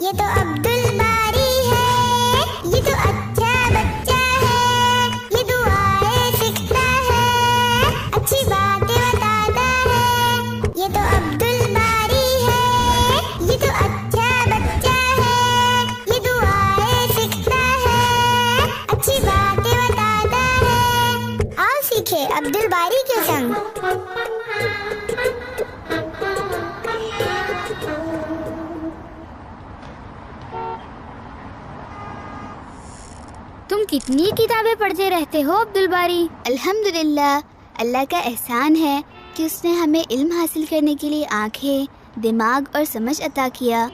یہ تو عبد الباری ہے، یہ تو اچھا بچہ ہے، یہ دعائیں سیکھتا ہے، اچھی باتیں بتاتا ہے۔ یہ تو عبد الباری ہے، یہ تو اچھا بچہ ہے، یہ دعائیں سیکھتا ہے، اچھی باتیں بتاتا ہے۔ آؤ سیکھے عبد الباری کے سنگ۔ تم کتنی کتابیں پڑھتے رہتے ہو عبد الباری؟ الحمدللہ، اللہ کا احسان ہے کہ اس نے ہمیں علم حاصل کرنے کے لیے آنکھیں، دماغ اور سمجھ عطا کیا۔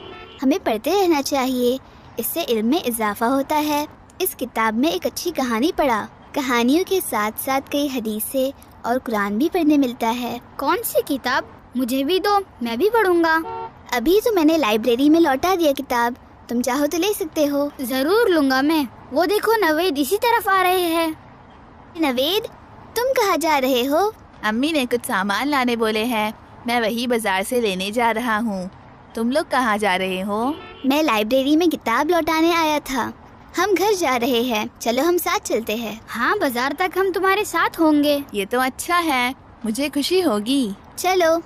ہمیں پڑھتے رہنا چاہیے، اس سے علم میں اضافہ ہوتا ہے۔ اس کتاب میں ایک اچھی کہانی پڑھا، کہانیوں کے ساتھ ساتھ کئی حدیثیں اور قرآن بھی پڑھنے ملتا ہے۔ کون سی کتاب؟ مجھے بھی دو، میں بھی پڑھوں گا۔ ابھی تو میں نے لائبریری میں لوٹا دیا کتاب، تم چاہو تو لے سکتے ہو۔ ضرور لوں گا میں۔ وہ دیکھو نوید اسی طرف آ رہے ہیں۔ نوید، تم کہاں جا رہے ہو؟ امی نے کچھ سامان لانے بولے ہیں، میں وہی بازار سے لینے جا رہا ہوں۔ تم لوگ کہاں جا رہے ہو؟ میں لائبریری میں کتاب لوٹانے آیا تھا۔ ہم گھر جا رہے ہیں، چلو ہم ساتھ چلتے ہیں۔ ہاں، بازار تک ہم تمہارے ساتھ ہوں گے۔ یہ تو اچھا ہے، مجھے خوشی ہوگی۔ چلو۔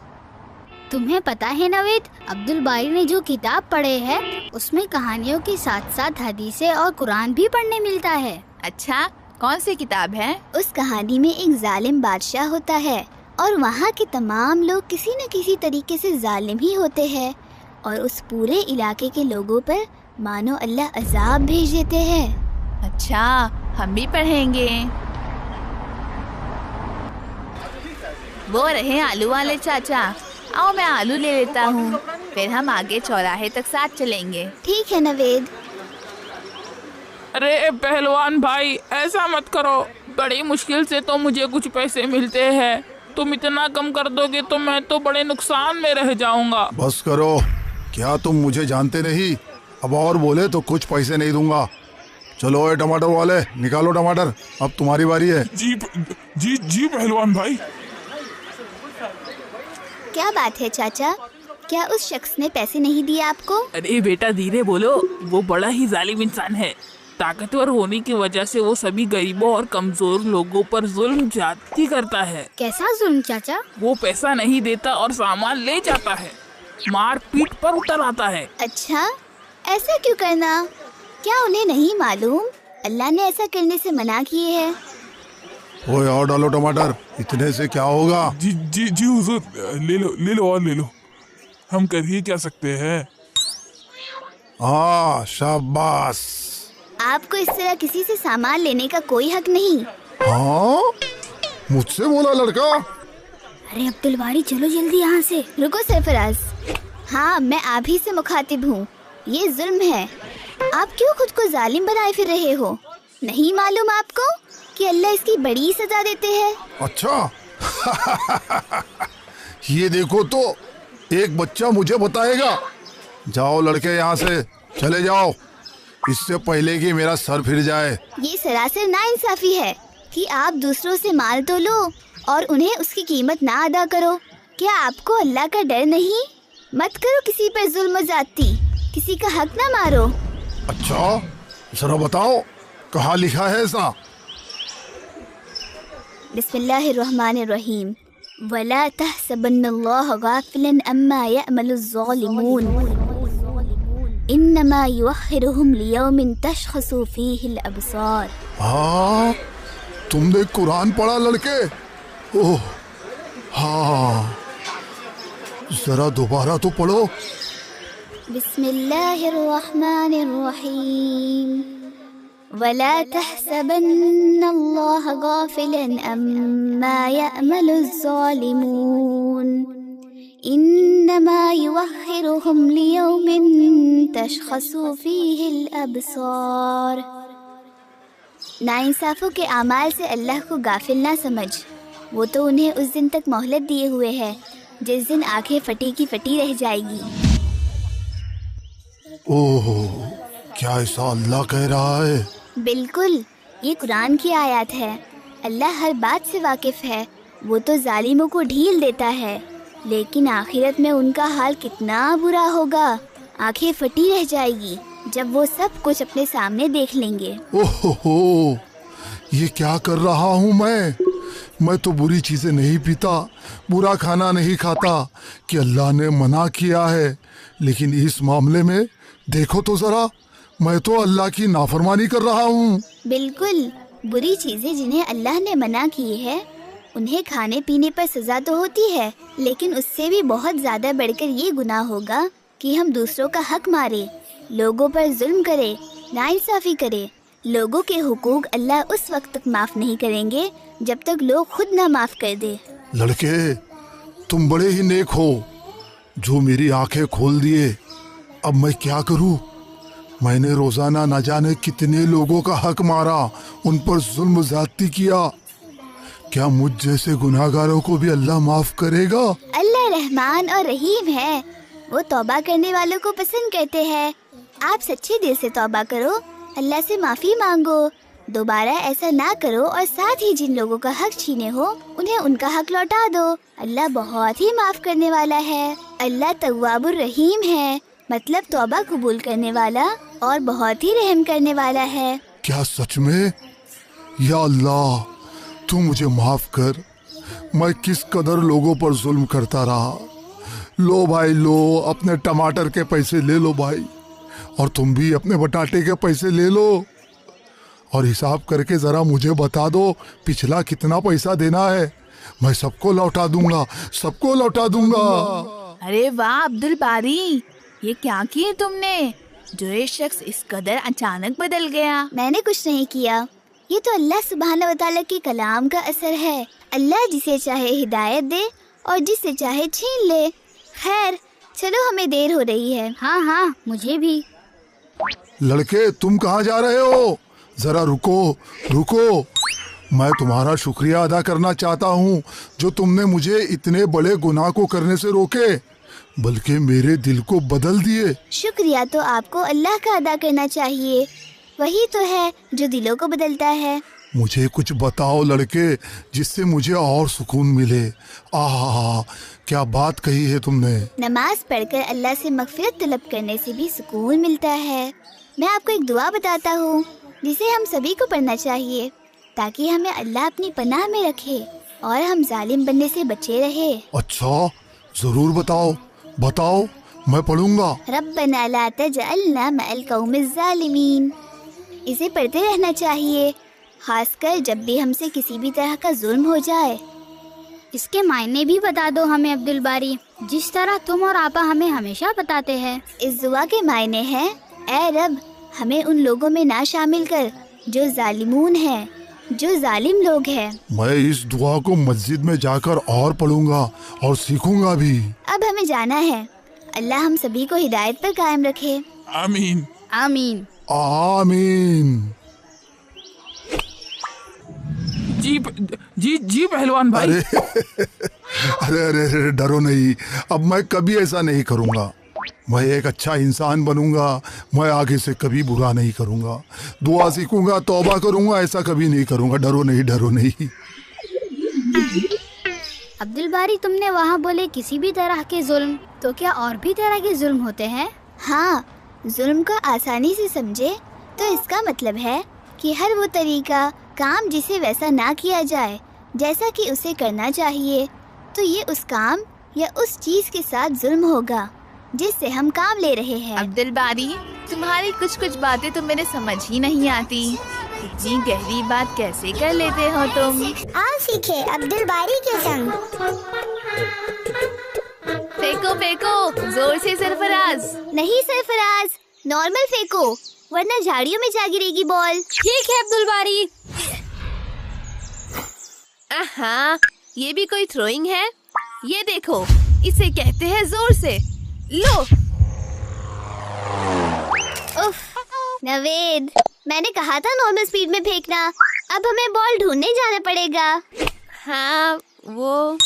تمہیں پتہ ہے نوید، عبد الباری نے جو کتاب پڑھے ہے اس میں کہانیوں کے ساتھ ساتھ حدیثیں اور قرآن بھی پڑھنے ملتا ہے۔ اچھا، کون سی کتاب ہے؟ اس کہانی میں ایک ظالم بادشاہ ہوتا ہے اور وہاں کے تمام لوگ کسی نہ کسی طریقے سے ظالم ہی ہوتے ہیں، اور اس پورے علاقے کے لوگوں پر مانو اللہ عذاب بھیج دیتے ہیں۔ اچھا، ہم بھی پڑھیں گے۔ وہ رہے آلو والے چاچا، آؤ میں آلو لے لیتا ہوں، پھر ہم آگے چوراہے تک ساتھ چلیں گے۔ ٹھیک ہے نوید۔ ارے پہلوان بھائی، ایسا مت کرو، بڑی مشکل سے تو مجھے کچھ پیسے ملتے ہیں، تم اتنا کم کر دو گے تو میں تو بڑے نقصان میں رہ جاؤں گا۔ بس کرو، کیا تم مجھے جانتے نہیں؟ اب اور بولے تو کچھ پیسے نہیں دوں گا۔ چلو اے ٹماٹر والے، نکالو ٹماٹر، اب تمہاری باری ہے۔ جی پہلوان بھائی۔ کیا بات ہے چاچا، کیا اس شخص نے پیسے نہیں دیے آپ کو؟ ارے بیٹا دھیرے بولو، وہ بڑا ہی ظالم انسان ہے۔ طاقتور ہونے کی وجہ سے وہ سبھی غریبوں اور کمزور لوگوں پر ظلم زیادتی کرتا ہے۔ کیسا ظلم چاچا؟ وہ پیسہ نہیں دیتا اور سامان لے جاتا ہے، مار پیٹ پر اتر آتا ہے۔ اچھا، ایسا کیوں کرنا؟ کیا انہیں نہیں معلوم اللہ نے ایسا کرنے سے منع کیے ہے؟ اوے اور ڈالو ٹماٹر، اتنے سے کیا ہوگا؟ جی حضور، لے لو اور لے لو، ہم کر ہی کیا سکتے ہیں۔ ہاں، شاباش۔ آپ کو اس طرح کسی سے سامان لینے کا کوئی حق نہیں۔ ہاں، مجھ سے بولا لڑکا؟ ارے عبد الباری، چلو جلدی یہاں سے۔ رکو سرفراز، ہاں میں آپ ہی سے مخاطب ہوں، یہ ظلم ہے۔ آپ کیوں خود کو ظالم بنائے پھر رہے ہو؟ نہیں معلوم آپ کو کہ اللہ اس کی بڑی سزا دیتے ہیں؟ اچھا یہ دیکھو تو ایک بچہ مجھے بتائے گا۔ جاؤ لڑکے یہاں سے چلے جاؤ، اس سے پہلے کہ میرا سر پھر جائے۔ یہ سراسر ناانصافی ہے کہ آپ دوسروں سے مال تو لو اور انہیں اس کی قیمت نہ ادا کرو۔ کیا آپ کو اللہ کا ڈر نہیں؟ مت کرو کسی پر ظلم و زیادتی، کسی کا حق نہ مارو۔ اچھا، ذرا بتاؤ کہاں لکھا ہے ایسا؟ بسم اللہ الرحمن الرحیم۔ وَلَا تَحْسَبَنَّ اللَّهَ غَافِلًا عَمَّا يَعْمَلُ الظَّالِمُونَ إِنَّمَا يُؤَخِّرُهُمْ لِيَوْمٍ تَشْخَصُ فِيهِ الْأَبْصَارُ۔ ہاں، تم نے قرآن پڑھا لڑکے؟ اوہ ہاں، ذرا دوبارہ تو پڑھو۔ بسم اللہ الرحمن الرحیم۔ وَلَا تَحْسَبَنَّ اللَّهَ غَافِلًا عَمَّا يَعْمَلُ الظَّالِمُونَ إِنَّمَا يُؤَخِّرُهُمْ لِيَوْمٍ تَشْخَصُ فِيهِ الْأَبْصَارُ۔ ناانصافوں کے اعمال سے اللہ کو غافل نہ سمجھ، وہ تو انہیں اس دن تک مہلت دیے ہوئے ہے جس دن آنکھیں پھٹی کی پھٹی رہ جائے گی۔ اوہ، کیا ایسا اللہ کہہ رہا ہے؟ بالکل، یہ قرآن کی آیات ہے۔ اللہ ہر بات سے واقف ہے، وہ تو ظالموں کو ڈھیل دیتا ہے، لیکن آخرت میں ان کا حال کتنا برا ہوگا۔ आंखें फटी रह जाएगी जब वो सब कुछ अपने सामने देख लेंगे। ओहो, ये क्या कर रहा हूँ मैं तो बुरी चीजें नहीं पीता, बुरा खाना नहीं खाता कि अल्लाह ने मना किया है, लेकिन इस मामले में देखो तो जरा, मैं तो अल्लाह की नाफरमानी कर रहा हूँ। बिल्कुल, बुरी चीजें जिन्हें अल्लाह ने मना की है उन्हें खाने पीने पर सजा तो होती है, लेकिन उससे भी बहुत ज्यादा बढ़कर ये गुनाह होगा कि हम दूसरों का हक मारे, लोगों पर जुल्म करे, नाइंसाफी करे। लोगों के हुकूक अल्लाह उस वक्त तक माफ नहीं करेंगे जब तक लोग खुद ना माफ कर दे। लड़के, तुम बड़े ही नेक हो जो मेरी आंखें खोल दिए। अब मैं क्या करूं? मैंने रोजाना न जाने कितने लोगों का हक मारा, उन पर जुल्म ज्यादती किया। क्या मुझ जैसे गुनाहगारों को भी अल्लाह माफ करेगा? अल्लाह रहमान और रहीम है, वो तौबा करने वालों को पसंद करते हैं। आप सच्चे दिल से तौबा करो, अल्लाह से माफी मांगो, दोबारा ऐसा ना करो और साथ ही जिन लोगों का हक छीने हो उन्हें उनका हक लौटा दो। अल्लाह बहुत ही माफ करने वाला है। अल्लाह तव्वाबुर रहीम है, मतलब तौबा कबूल करने वाला और बहुत ही रहम करने वाला है। क्या सच में? या अल्लाह, तू मुझे माफ कर। मैं किस कदर लोगों पर जुल्म करता रहा। लो भाई लो, अपने टमाटर के पैसे ले लो भाई, और तुम भी अपने बटाटे के पैसे ले लो, और हिसाब करके जरा मुझे बता दो पिछला कितना पैसा देना है। मैं सबको लौटा दूंगा, सबको लौटा दूंगा। अरे वाह अब्दुल बारी, ये क्या किए तुमने? जो ये शख्स इस कदर अचानक बदल गया। मैंने कुछ नहीं किया, ये तो अल्लाह सुब्हानहू व तआला के कलाम का असर है। अल्लाह जिसे चाहे हिदायत दे और जिसे चाहे छीन ले। खैर चलो, हमें देर हो रही है। हाँ हाँ, मुझे भी। लड़के, तुम कहाँ जा रहे हो? जरा रुको रुको, मैं तुम्हारा शुक्रिया अदा करना चाहता हूँ जो तुमने मुझे इतने बड़े गुनाह को करने से रोके, बल्कि मेरे दिल को बदल दिए। शुक्रिया तो आपको अल्लाह का अदा करना चाहिए, वही तो है जो दिलों को बदलता है। मुझे कुछ बताओ लड़के, जिससे मुझे और सुकून मिले। आहा, क्या बात कही है तुमने। नमाज पढ़कर अल्लाह से मगफिरत तलब करने से भी सुकून मिलता है। मैं आपको एक दुआ बताता हूँ जिसे हम सभी को पढ़ना चाहिए, ताकि हमें अल्लाह अपनी पनाह में रखे और हम जालिम बनने से बचे रहे। अच्छा, जरूर बताओ बताओ, मैं पढ़ूंगा। रब्बना ला तजअलना मअल कौमिज़ ज़ालिमीन। इसे पढ़ते रहना चाहिए, खासकर जब भी हमसे किसी भी तरह का जुल्म हो जाए। इसके मायने भी बता दो हमें अब्दुल बारी, जिस तरह तुम और आपा हमें हमेशा बताते हैं। इस दुआ के मायने हैं, ऐ रब, हमें उन लोगों में ना शामिल कर जो जालिमून हैं, जो जालिम लोग हैं। मैं इस दुआ को मस्जिद में जाकर और पढ़ूंगा और सीखूंगा भी। अब हमें जाना है। अल्लाह हम सभी को हिदायत पर कायम रखे। आमीन आमीन। आमीन। जी पहलवान भाई। अरे डरो नहीं, अब मैं कभी ऐसा नहीं करूंगा। मैं एक अच्छा इंसान बनूंगा, मैं आगे से कभी बुरा नहीं करूंगा, दुआ सीखूंगा, तौबा करूंगा, ऐसा कभी नहीं करूंगा। डरो नहीं, डरो नहीं। अब्दुल बारी, तुमने वहाँ बोले किसी भी तरह के जुल्म, तो क्या और भी तरह के जुल्म होते हैं? हाँ, जुल्म को आसानी से समझे तो इसका मतलब है कि हर वो तरीका काम जिसे वैसा ना किया जाए जैसा कि उसे करना चाहिए, तो ये उस काम या उस चीज के साथ जुल्म होगा जिससे हम काम ले रहे हैं। अब्दुल बारी, तुम्हारी कुछ कुछ बातें तो मेरे समझ ही नहीं आती। इतनी गहरी बात कैसे कर लेते हो तुम? आओ सीखे अब्दुल बारी के संग। फेंको फेंको, जोर से सरफराज। नहीं सरफराज, नॉर्मल फेंको, वरना झाड़ियों में जा गिरेगी बॉल। ठीक है अब्दुल बारी। आहा, ये भी कोई थ्रोइंग है? ये देखो, इसे कहते हैं जोर से। लो। उफ, नवेद, मैंने कहा था नॉर्मल स्पीड में फेंकना। अब हमें बॉल ढूंढने जाना पड़ेगा। हाँ, वो।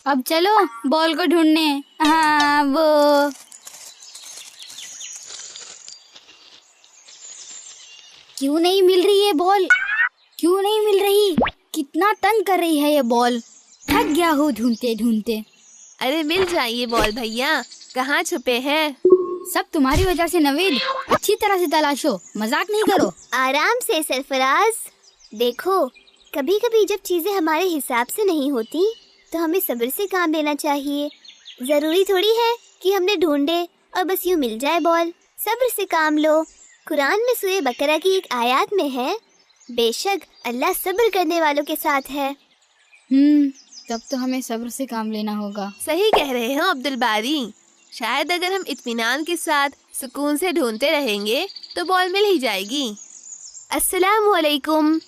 अब चलो बॉल को ढूंढने। हाँ, वो। क्यों नहीं मिल रही है बॉल? क्यों नहीं मिल रही? कितना तंग कर रही है ये बॉल। थक गया हूँ ढूंढते ढूंढते। अरे मिल जाइए बॉल भैया, कहाँ छुपे हैं? सब तुम्हारी वजह से नवीद, अच्छी तरह से तलाशो, मजाक नहीं करो। आराम से सरफराज। देखो, कभी कभी जब चीजें हमारे हिसाब से नहीं होती तो हमें सब्र से काम लेना चाहिए। जरूरी थोड़ी है कि हमने ढूंढे और बस यूं मिल जाए बॉल। सब्र से काम लो। कुरान में सूरह बकरा की एक आयत में है, बेशक अल्लाह सब्र करने वालों के साथ है। तब तो हमें सब्र से काम लेना होगा। सही कह रहे हो अब्दुल बारी। शायद अगर हम इत्मीनान के साथ सुकून से ढूंढते रहेंगे तो बॉल मिल ही जाएगी। अस्सलामु अलैकुम,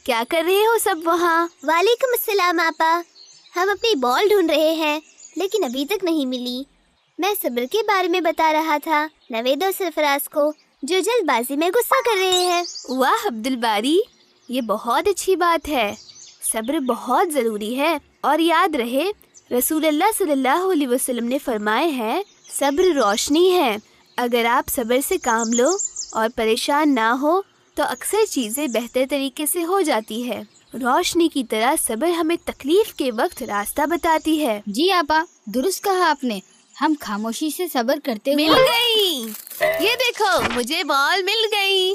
क्या कर रहे हो सब वहाँ? वालेकुम अस्सलाम आपा। हम अपनी बॉल ढूंढ रहे हैं लेकिन अभी तक नहीं मिली। मैं सब्र के बारे में बता रहा था नवेद और सरफराज को, जो जल्दबाजी में गुस्सा कर रहे हैं। वाह अब्दुल बारी, ये बहुत अच्छी बात है। सब्र बहुत ज़रूरी है। और याद रहे, रसूलुल्लाह सल्लल्लाहु अलैहि वसल्लम ने फरमाए हैं, सब्र रोशनी है। अगर आप सब्र से काम लो और परेशान ना हो तो अक्सर चीज़ें बेहतर तरीके से हो जाती है। रोशनी की तरह सब्र हमें तकलीफ के वक्त रास्ता बताती है। जी आपा, दुरुस्त कहा आपने। हम खामोशी से सब्र करते हुए। मिल गई, ये देखो मुझे बॉल मिल गई।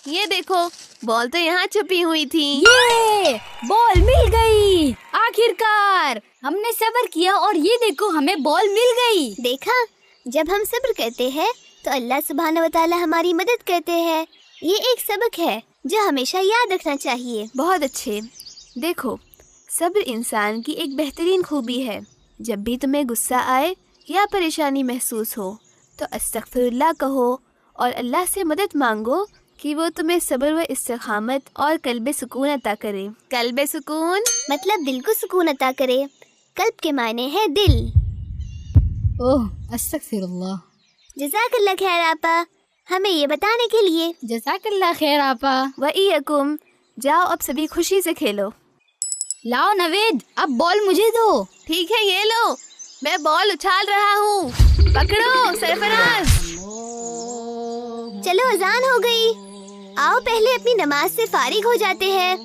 ये देखो, बॉल तो यहाँ छुपी हुई थी। ये बॉल मिल गई, आखिरकार हमने सब्र किया और ये देखो हमें बॉल मिल गई। देखा, जब हम सब्र करते हैं तो अल्लाह सुब्हानहू व तआला हमारी मदद करते हैं। ये एक सबक है जो हमेशा याद रखना चाहिए। बहुत अच्छे। देखो, सब्र इंसान की एक बेहतरीन खूबी है। जब भी तुम्हें गुस्सा आए या परेशानी महसूस हो तो अस्तगफिरुल्लाह कहो और अल्लाह से मदद मांगो कि वो तुम्हें सब्र व इस्तिक़ामत और कल्ब सुकून अता करे। कल्ब सुकून मतलब दिल को सुकून अता करे। कल्ब के मायने है दिल। ओह, अस्तगफिरुल्लाह। जज़ाकल्लाह खैर आपा, हमें ये बताने के लिए। जज़ाकल्लाह खैर आपा। वइयकुम। जाओ अब सभी खुशी से खेलो। लाओ नवेद, अब बॉल मुझे दो। ठीक है, ये लो, मैं बॉल उछाल रहा हूँ। पकड़ो सरफराज। चलो अजान हो गई, आओ पहले अपनी नमाज से फारिग हो जाते हैं।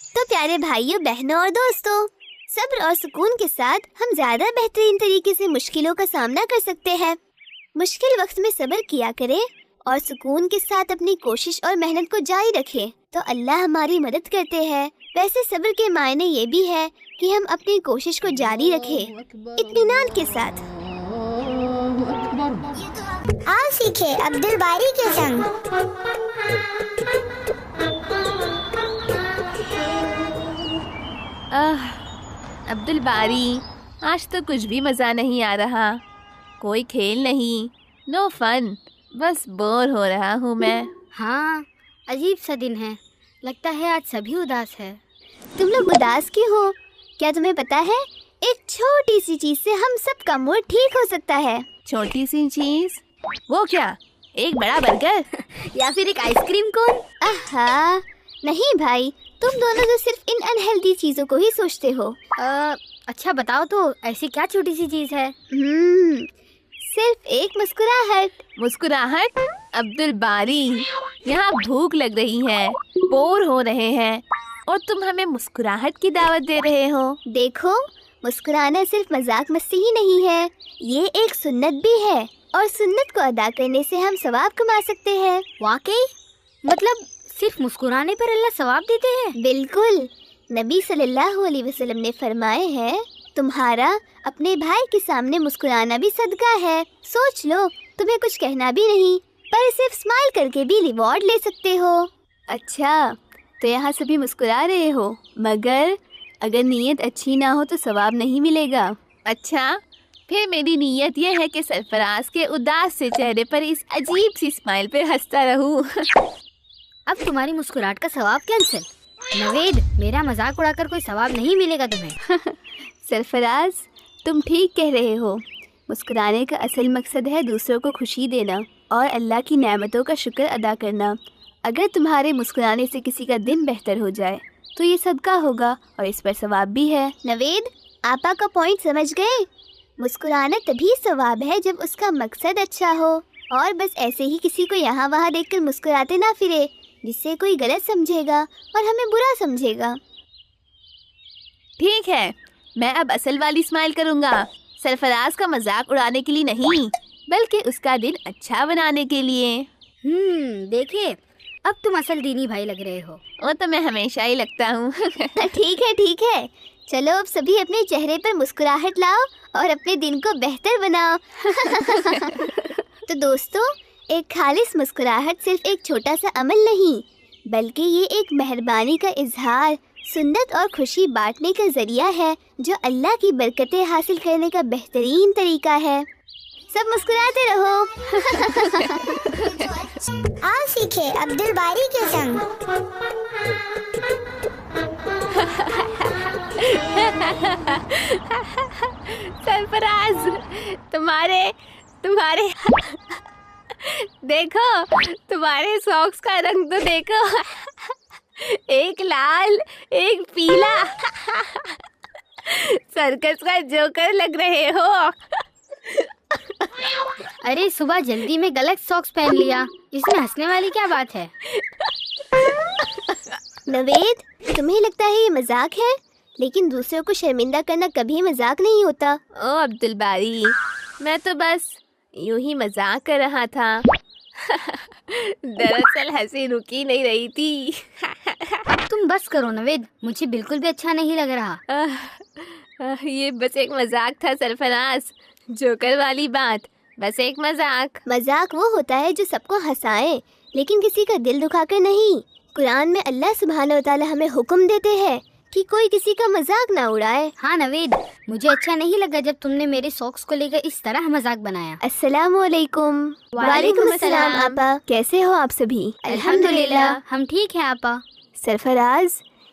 तो प्यारे भाइयों, बहनों और दोस्तों, सब्र और सुकून के साथ हम ज्यादा बेहतरीन तरीके से मुश्किलों का सामना कर सकते हैं। मुश्किल वक्त में सब्र किया करें और सुकून के साथ अपनी कोशिश और मेहनत को जारी रखें तो अल्लाह हमारी मदद करते हैं। वैसे सब्र के मायने ये भी है कि हम अपनी कोशिश को जारी रखें इत्मीनान के साथ। आओ सीखे अब्दुल बारी के संग। अब्दुल बारी, आज तो कुछ भी मज़ा नहीं आ रहा। कोई खेल नहीं, नो फन, बस बोर हो रहा हूँ मैं। हाँ, अजीब सा दिन है। लगता है आज सभी उदास है। तुम लोग उदास क्यों हो? क्या तुम्हें पता है, एक छोटी सी चीज से हम सब का मूड ठीक हो सकता है। छोटी सी चीज? वो क्या, एक बड़ा बर्गर या फिर एक आइसक्रीम कोन? आहा, नहीं भाई, तुम दोनों तो सिर्फ इन अनहेल्दी चीजों को ही सोचते हो। अच्छा बताओ तो, ऐसी क्या छोटी सी चीज है? सिर्फ एक मुस्कुराहट। मुस्कुराहट? अब्दुल बारी, यहाँ भूख लग रही है, बोर हो रहे हैं और तुम हमें मुस्कुराहट की दावत दे रहे हो। देखो, मुस्कुराना सिर्फ मजाक मस्ती ही नहीं है, ये एक सुन्नत भी है और सुन्नत को अदा करने से हम सवाब कमा सकते हैं। वाकई? मतलब सिर्फ मुस्कुराने पर अल्लाह सवाब देते हैं? बिल्कुल। नबी सल्लल्लाहु अलैहि वसल्लम ने फरमाए हैं, तुम्हारा अपने भाई के सामने मुस्कुराना भी सदका है। सोच लो, तुम्हें कुछ कहना भी नहीं पर सिर्फ स्माइल करके भी रिवॉर्ड ले सकते हो। अच्छा, तो यहाँ सभी मुस्कुरा रहे हो, मगर अगर नीयत अच्छी ना हो तो सवाब नहीं मिलेगा। अच्छा, फिर मेरी नीयत यह है कि सरफराज के उदास से चेहरे पर इस अजीब सी स्माइल पे हंसता रहूं। अब तुम्हारी मुस्कुराहट का सवाब कैंसिल। नवेद, मेरा मजाक उड़ाकर कोई सवाब नहीं मिलेगा तुम्हें। सरफराज, तुम ठीक कह रहे हो। मुस्कुराने का असल मकसद है दूसरों को खुशी देना और अल्लाह की नेमतों का शुक्र अदा करना। अगर तुम्हारे मुस्कुराने से किसी का दिन बेहतर हो जाए तो ये सदका होगा और इस पर सवाब भी है। नवेद, आपा का पॉइंट समझ गए? मुस्कुराना तभी सवाब है जब उसका मकसद अच्छा हो, और बस ऐसे ही किसी को यहाँ वहाँ देखकर मुस्कुराते ना फिरे, जिससे कोई गलत समझेगा और हमें बुरा समझेगा। ठीक है, मैं अब असल वाली स्माइल करूँगा। सरफराज का मजाक उड़ाने के लिए नहीं, बल्कि उसका दिन अच्छा बनाने के लिए। देखिए अब तुम असल दीनी भाई लग रहे हो। वो तो मैं हमेशा ही लगता हूँ। ठीक है, चलो अब सभी अपने चेहरे पर मुस्कुराहट लाओ और अपने दिन को बेहतर बनाओ। तो दोस्तों, एक खालिस मुस्कुराहट सिर्फ एक छोटा सा अमल नहीं, बल्कि ये एक मेहरबानी का इजहार, सुन्नत और खुशी बांटने का जरिया है, जो अल्लाह की बरकतें हासिल करने का बेहतरीन तरीका है। सब मुस्कुराते रहो। आओ सीखे अब्दुल बारी के संग। सरफराज, तुम्हारे देखो, तुम्हारे सॉक्स का रंग तो देखो, एक लाल एक पीला। सर्कस का जोकर लग रहे हो। अरे सुबह जल्दी में गलत सॉक्स पहन लिया, इसमें हंसने वाली क्या बात है? नवेद, तुम्हें लगता है ये मजाक है, लेकिन दूसरों को शर्मिंदा करना कभी मजाक नहीं होता। ओ अब्दुल बारी, मैं तो बस यूं ही मजाक कर रहा था। दरअसल हंसी रुकी नहीं रही थी। तुम बस करो नवेद, मुझे बिल्कुल भी अच्छा नहीं लग रहा। ये बस एक मजाक था सरफराज, जोकर वाली बात, बस एक मजाक। मजाक वो होता है जो सबको हंसाए, लेकिन किसी का दिल दुखाकर नहीं। कुरान में अल्लाह सुब्हानहू व तआला हमें हुक्म देते हैं कि कोई किसी का मजाक ना उड़ाए। हाँ नवेद, मुझे अच्छा नहीं लगा जब तुमने मेरे सॉक्स को लेकर इस तरह मजाक बनाया। अस्सलामु अलैकुम। वालेकुम अस्सलाम आपा, कैसे हो आप सभी? अल्हम्दुलिल्लाह, हम ठीक हैं आपा। सरफराज,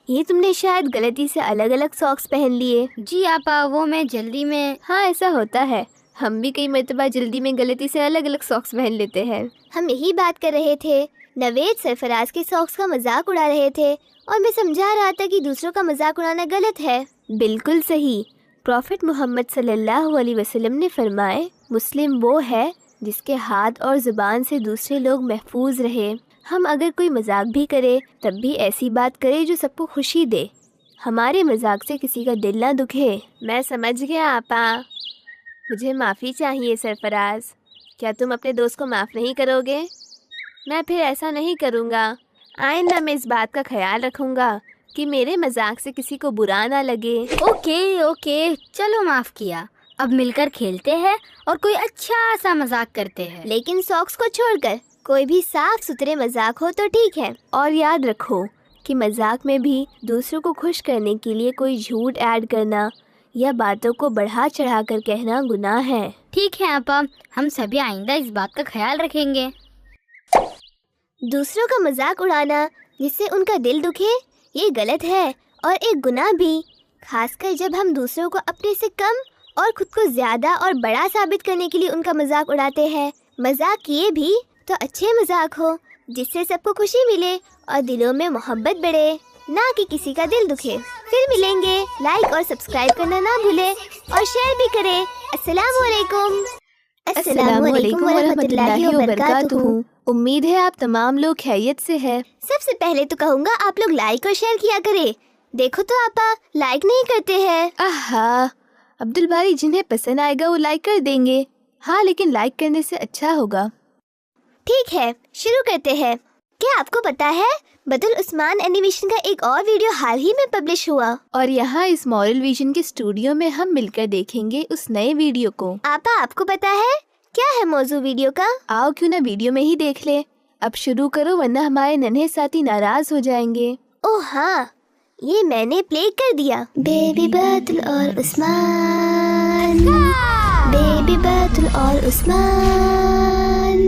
ये तुमने शायद गलती से अलग अलग सॉक्स पहन लिए। जी आपा, वो मैं जल्दी में। हाँ, ऐसा होता है, हम भी कई मर्तबा जल्दी में गलती से अलग अलग सॉक्स पहन लेते हैं। हम यही बात कर रहे थे। नवेद सरफराज के सॉक्स का मजाक उड़ा रहे थे और मैं समझा रहा था कि दूसरों का मजाक उड़ाना गलत है। बिल्कुल सही। प्रॉफिट मोहम्मद सल्लल्लाहु अलैहि वसल्लम ने फरमाए, मुस्लिम वो है जिसके हाथ और ज़ुबान से दूसरे लोग महफूज रहे। हम अगर कोई मजाक भी करे तब भी ऐसी बात करे जो सबको खुशी दे, हमारे मजाक से किसी का दिल ना दुखे। मैं समझ गया आपा, मुझे माफ़ी चाहिए सरफराज। क्या तुम अपने दोस्त को माफ़ नहीं करोगे? मैं फिर ऐसा नहीं करूँगा। आइंदा मैं इस बात का ख्याल रखूँगा कि मेरे मजाक से किसी को बुरा ना लगे। ओके, चलो माफ किया। अब मिलकर खेलते हैं और कोई अच्छा सा मजाक करते हैं। लेकिन सॉक्स को छोड़कर कोई भी साफ सुथरे मजाक हो तो ठीक है। और याद रखो कि मजाक में भी दूसरों को खुश करने के लिए कोई झूठ ऐड करना या बातों को बढ़ा चढ़ा कर कहना गुनाह है। ठीक है आपा, हम सभी आइंदा इस बात का ख्याल रखेंगे। दूसरों का मजाक उड़ाना जिससे उनका दिल दुखे, ये गलत है और एक गुनाह भी, खासकर जब हम दूसरों को अपने से कम और खुद को ज़्यादा और बड़ा साबित करने के लिए उनका मजाक उड़ाते हैं। मजाक किए भी तो अच्छे मजाक हो जिससे सबको खुशी मिले और दिलों में मोहब्बत बढ़े, ना कि किसी का दिल दुखे। फिर मिलेंगे, लाइक और सब्सक्राइब करना ना भूलें और शेयर भी करें। अस्सलामु अलैकुम। अस्सलामु अलैकुम वरहमतुल्लाहि वबरकातुहू। उम्मीद है आप तमाम लोग खैरियत से हैं। सबसे पहले तो कहूँगा आप लोग लाइक और शेयर किया करें। देखो तो आपा लाइक नहीं करते हैं। आहा, अब्दुल बारी, जिन्हें पसंद आएगा वो लाइक कर देंगे। हाँ, लेकिन लाइक करने से अच्छा होगा। ठीक है, शुरू करते हैं। क्या आपको पता है बदुल उस्मान एनिमेशन का एक और वीडियो हाल ही में पब्लिश हुआ और यहाँ इस मॉरल विजन के स्टूडियो में हम मिलकर देखेंगे उस नए वीडियो को। आपा, आपको पता है क्या है मौजू वीडियो का? आओ क्यों ना वीडियो में ही देख ले। अब शुरू करो वरना हमारे नन्हे साथी नाराज हो जाएंगे। ओह हाँ, ये मैंने प्ले कर दिया। बेबी बदुल और उस्मान, बेबी बदुल और उस्मान,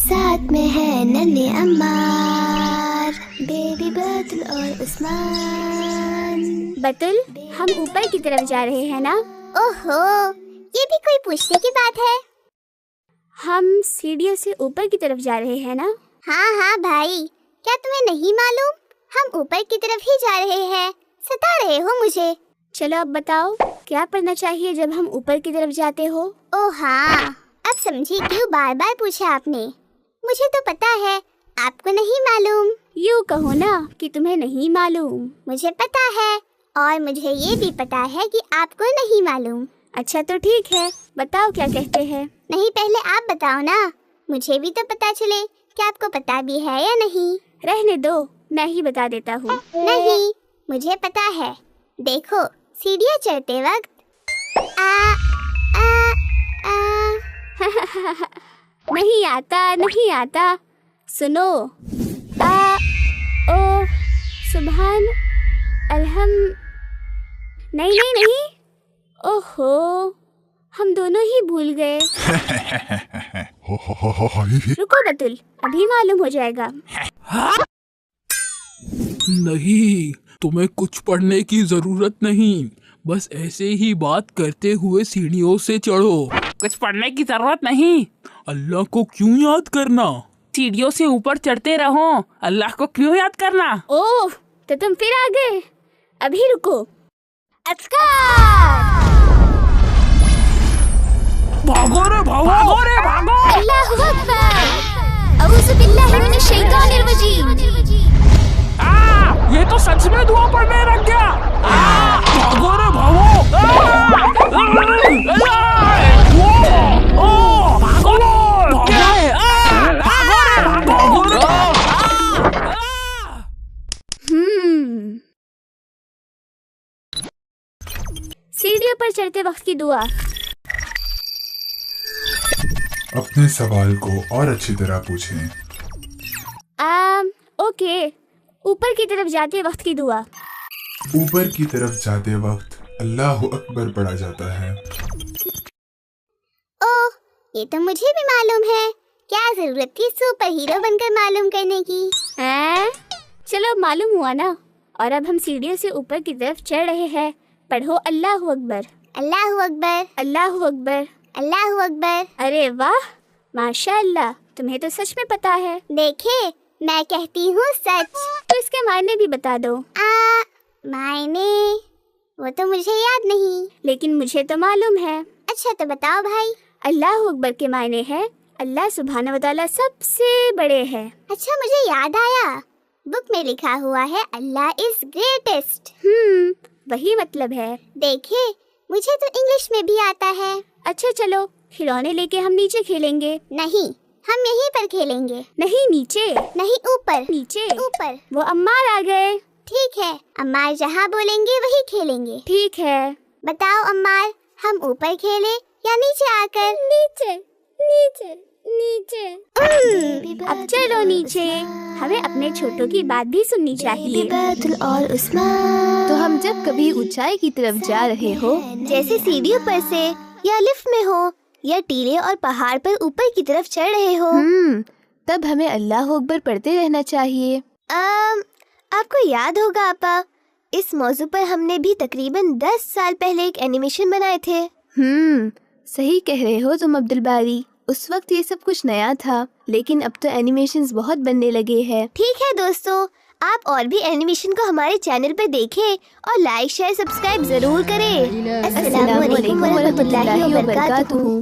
साथ में है नन्हे अम्मार। बेबी बदुल और उस्मान। बतुल, हम ऊपर की तरफ जा रहे हैं ना? ओहो, ये भी कोई पूछने की बात है। हम सीढ़ियों से ऊपर की तरफ जा रहे हैं ना? हाँ भाई, क्या तुम्हें नहीं मालूम? हम ऊपर की तरफ ही जा रहे हैं। सता रहे हो मुझे। चलो अब बताओ, क्या पढ़ना चाहिए जब हम ऊपर की तरफ जाते हो? ओह हाँ, अब समझी क्यों बार बार पूछा आपने। मुझे तो पता है, आपको नहीं मालूम। यूँ कहो ना कि तुम्हें नहीं मालूम। मुझे पता है और मुझे ये भी पता है कि आपको नहीं मालूम। अच्छा तो ठीक है, बताओ क्या कहते हैं। नहीं, पहले आप बताओ ना, मुझे भी तो पता चले कि आपको पता भी है या नहीं। रहने दो, मैं ही बता देता हूँ। नहीं, मुझे पता है। देखो, सीढ़ियाँ चढ़ते वक्त नहीं आता। सुनो, आ ओ सुभान अलहम। नहीं, ओहो, हम दोनों ही भूल गए। रुको बतुल, अभी मालूम हो जाएगा। नहीं, तुम्हें कुछ पढ़ने की जरूरत नहीं, बस ऐसे ही बात करते हुए सीढ़ियों से चढ़ो। कुछ पढ़ने की जरूरत नहीं। अल्लाह को क्यों याद करना? सीढ़ियों से ऊपर चढ़ते रहो। अल्लाह को क्यों याद करना? ओह, तो तुम फिर आ गए। अभी रुको। भागो रे भागो। अल्लाहु अकबर। औज़ु बिल्लाहि मिनश शैतानिर रजीम। ये तो सच में दुआ पढ़ने लग गया। भागो रे सीढ़ियों पर चढ़ते वक्त की दुआ। अपने सवाल को और अच्छी तरह पूछें। ओके, ऊपर की तरफ जाते वक्त की दुआ। ऊपर की तरफ जाते वक्त अल्लाहु अकबर पढ़ा जाता है। ओह, ये तो मुझे भी मालूम है। क्या जरूरत थी सुपर हीरो बनकर मालूम करने की? चलो, मालूम हुआ ना। और अब हम सीढ़ियों से ऊपर की तरफ चढ़ रहे हैं। पढ़ो अल्लाहु अकबर। अल्लाहु अकबर, अल्लाहु अकबर। अल्लाहु अकबर। अरे वाह, माशाअल्लाह, तुम्हें तो सच में पता है। देखे, मैं कहती हूँ सच। तो इसके मायने भी बता दो। मायने वो तो मुझे याद नहीं, लेकिन मुझे तो मालूम है। अच्छा तो बताओ भाई। अल्लाहु अकबर के मायने है अल्लाह सुब्हानहू व तआला सबसे बड़े है। अच्छा, मुझे याद आया, बुक में लिखा हुआ है अल्लाह इज ग्रेटेस्ट। वही मतलब है। देखे, मुझे तो इंग्लिश में भी आता है। अच्छा चलो, खिलौने लेके हम नीचे खेलेंगे। नहीं, हम यहीं पर खेलेंगे। नहीं नीचे। नहीं, ऊपर। नीचे। ऊपर। वो अम्मार आ गए। ठीक है, अम्मार जहाँ बोलेंगे वही खेलेंगे। ठीक है। बताओ अम्मार, हम ऊपर खेले या नीचे आकर? नीचे। अब चलो नीचे, हमें अपने छोटों की बात भी सुननी चाहिए। तो हम जब कभी ऊंचाई की तरफ जा रहे हो, जैसे सीढ़ियों पर से या लिफ्ट में हो या टीले और पहाड़ पर ऊपर की तरफ चढ़ रहे हो, तब हमें अल्लाह अकबर पढ़ते रहना चाहिए। आपको याद होगा आपा, इस मौजू पर हमने भी तकरीबन 10 साल पहले एक एनिमेशन बनाए थे। सही कह रहे हो तुम अब्दुल बारी। उस वक्त ये सब कुछ नया था, लेकिन अब तो एनिमेशंस बहुत बनने लगे हैं। ठीक है दोस्तों, आप और भी एनिमेशन को हमारे चैनल पर देखें और लाइक शेयर सब्सक्राइब जरूर करें। अस्सलाम वालेकुम व रहमतुल्लाहि व बरकातुहू।